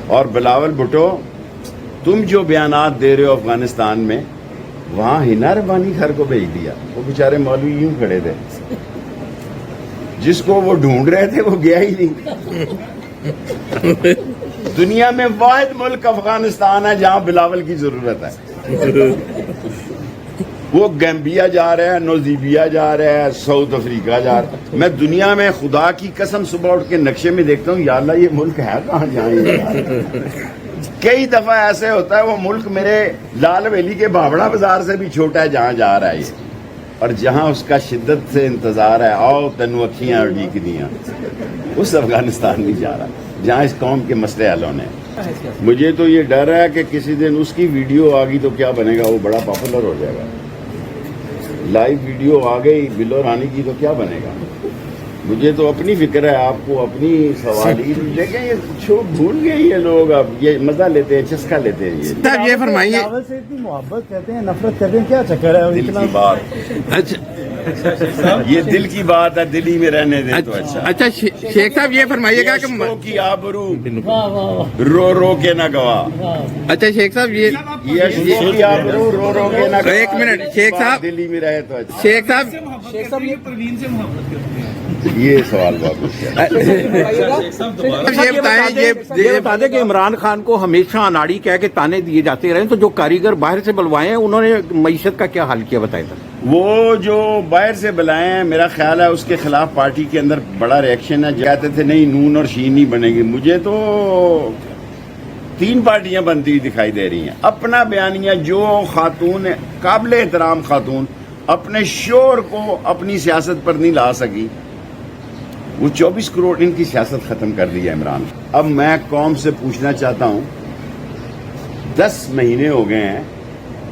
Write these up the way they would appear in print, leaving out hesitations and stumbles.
اور بلاول بھٹو تم جو بیانات دے رہے ہو افغانستان میں، وہاں ہنا ربانی گھر کو بھیج دیا. وہ بیچارے مولوی یوں کھڑے تھے، جس کو وہ ڈھونڈ رہے تھے وہ گیا ہی نہیں. دنیا میں واحد ملک افغانستان ہے جہاں بلاول کی ضرورت ہے. وہ گیمبیا جا رہا ہے، نوزیبیا جا رہا ہے، ساؤتھ افریقہ جا رہا ہے. میں دنیا میں خدا کی قسم صبح اٹھ کے نقشے میں دیکھتا ہوں، یا اللہ یہ ملک ہے کہاں جائیں. کئی دفعہ ایسے ہوتا ہے وہ ملک میرے لال ویلی کے بھاوڑا بازار سے بھی چھوٹا ہے جہاں جا رہا ہے یہ، اور جہاں اس کا شدت سے انتظار ہے آؤ تنو اکھیاں اڑی دیاں، اس افغانستان نہیں جا رہا جہاں اس قوم کے مسئلے حل ہونے. مجھے تو یہ ڈر ہے کہ کسی دن اس کی ویڈیو آ گئی تو کیا بنے گا، وہ بڑا پاپولر ہو جائے گا. لائیو ویڈیو آ گئی بلو رانی کی تو کیا بنے گا. مجھے تو اپنی فکر ہے، آپ کو اپنی سوال ہی دیکھیں. یہ چھو بھول گئے یہ لوگ، اب یہ مزہ لیتے ہیں، چسکا لیتے ہیں. صاحب یہ فرمائیے، بلاول سے اتنی محبت کرتے ہیں، نفرت کرتے ہیں، کیا چکر ہے؟ دل کی بات، یہ دل کی بات ہے، دل ہی میں رہنے دیں تو اچھا. اچھا شیخ صاحب یہ فرمائیے گا کہ عشقوں کی آبرو رو رو کے نہ گوا. اچھا شیخ صاحب یہ عشقوں کی آبرو رو رو کے نہ گوا. ایک منٹ شیخ صاحب، دل ہی میں رہے تو اچھا. شیخ صاحب یہ پروین سے محبت کرتے ہیں. یہ سوال بہت مشکل ہے. یہ بتا دیں کہ عمران خان کو ہمیشہ اناڑی کہہ کے تانے دیے جاتے رہے، تو جو کاریگر باہر سے بلوائے ہیں انہوں نے معیشت کا کیا حال کیا بتائیں. وہ جو باہر سے بلائے ہیں، میرا خیال ہے اس کے خلاف پارٹی کے اندر بڑا ریئیکشن ہے. کہتے تھے نہیں نون اور شین نہیں بنے گی. مجھے تو 3 پارٹیاں بنتی ہوئی دکھائی دے رہی ہیں. اپنا بیانیہ جو خاتون قابل احترام خاتون اپنے شور کو اپنی سیاست پر نہیں لا سکی، وہ 24 کروڑ ان کی سیاست ختم کر دی ہے عمران. اب میں قوم سے پوچھنا چاہتا ہوں، 10 مہینے ہو گئے ہیں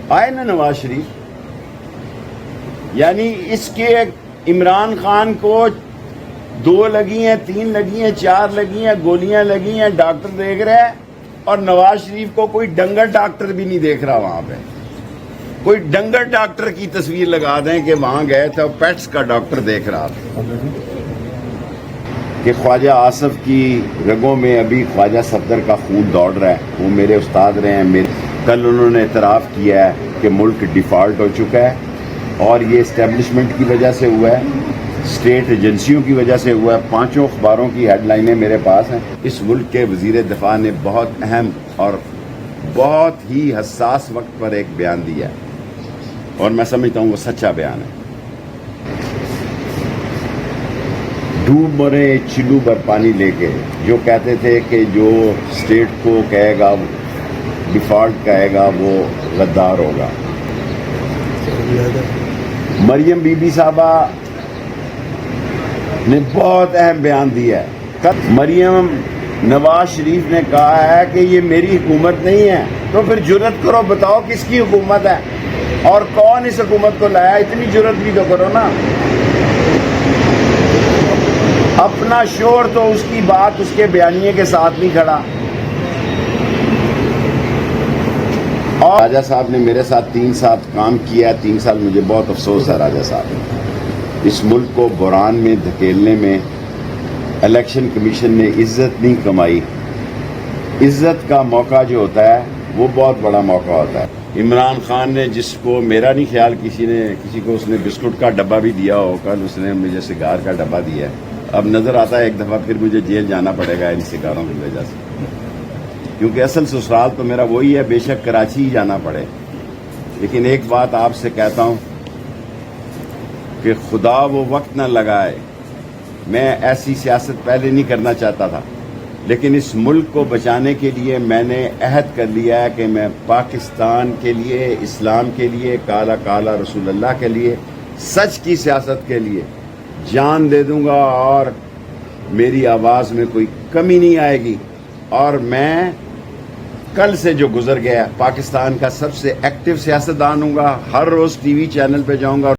آئے نا نواز شریف، یعنی اس کے عمران خان کو 2 لگی ہیں، 3 لگی ہیں، 4 لگی ہیں، گولیاں لگی ہیں، ڈاکٹر دیکھ رہا ہے، اور نواز شریف کو کوئی ڈنگر ڈاکٹر بھی نہیں دیکھ رہا. وہاں پہ کوئی ڈنگر ڈاکٹر کی تصویر لگا دیں کہ وہاں گئے تھے، پیٹس کا ڈاکٹر دیکھ رہا تھا. کہ خواجہ آصف کی رگوں میں ابھی خواجہ صفدر کا خون دوڑ رہا ہے. وہ میرے استاد رہے ہیں. کل انہوں نے اعتراف کیا ہے کہ ملک ڈیفالٹ ہو چکا ہے، اور یہ اسٹیبلشمنٹ کی وجہ سے ہوا ہے، اسٹیٹ ایجنسیوں کی وجہ سے ہوا ہے. 5 اخباروں کی ہیڈ لائنیں میرے پاس ہیں. اس ملک کے وزیر دفاع نے بہت اہم اور بہت ہی حساس وقت پر ایک بیان دیا ہے، اور میں سمجھتا ہوں وہ سچا بیان ہے. ڈوب مرے چلو بر پانی لے کے، جو کہتے تھے کہ جو اسٹیٹ کو کہے گا ڈیفالٹ کہے گا وہ غدار ہوگا. مریم بی بی صاحبہ نے بہت اہم بیان دیا ہے. مریم نواز شریف نے کہا ہے کہ یہ میری حکومت نہیں ہے. تو پھر جرت کرو، بتاؤ کس کی حکومت ہے اور کون اس حکومت کو لایا. اتنی جرت بھی تو کرو نا. اپنا شور تو اس کی بات اس کے بیانیے کے ساتھ نہیں کھڑا. اور راجہ صاحب نے میرے ساتھ 3 سال کام کیا ہے. 3 سال مجھے بہت افسوس ہے راجہ صاحب. اس ملک کو بحران میں دھکیلنے میں الیکشن کمیشن نے عزت نہیں کمائی. عزت کا موقع جو ہوتا ہے وہ بہت بڑا موقع ہوتا ہے. عمران خان نے، جس کو میرا نہیں خیال کسی کو اس نے بسکٹ کا ڈبہ بھی دیا ہو، کل اس نے مجھے سگار کا ڈبہ دیا ہے. اب نظر آتا ہے ایک دفعہ پھر مجھے جیل جانا پڑے گا ان سگاروں کی وجہ سے، کیونکہ اصل سسرال تو میرا وہی ہے، بے شک کراچی ہی جانا پڑے. لیکن ایک بات آپ سے کہتا ہوں کہ خدا وہ وقت نہ لگائے. میں ایسی سیاست پہلے نہیں کرنا چاہتا تھا، لیکن اس ملک کو بچانے کے لیے میں نے عہد کر لیا ہے کہ میں پاکستان کے لیے، اسلام کے لیے، کالا کالا رسول اللہ کے لیے، سچ کی سیاست کے لیے جان دے دوں گا، اور میری آواز میں کوئی کمی نہیں آئے گی. اور میں کل سے جو گزر گیا پاکستان کا سب سے ایکٹیو سیاستدان ہوں گا. ہر روز ٹی وی چینل پہ جاؤں گا.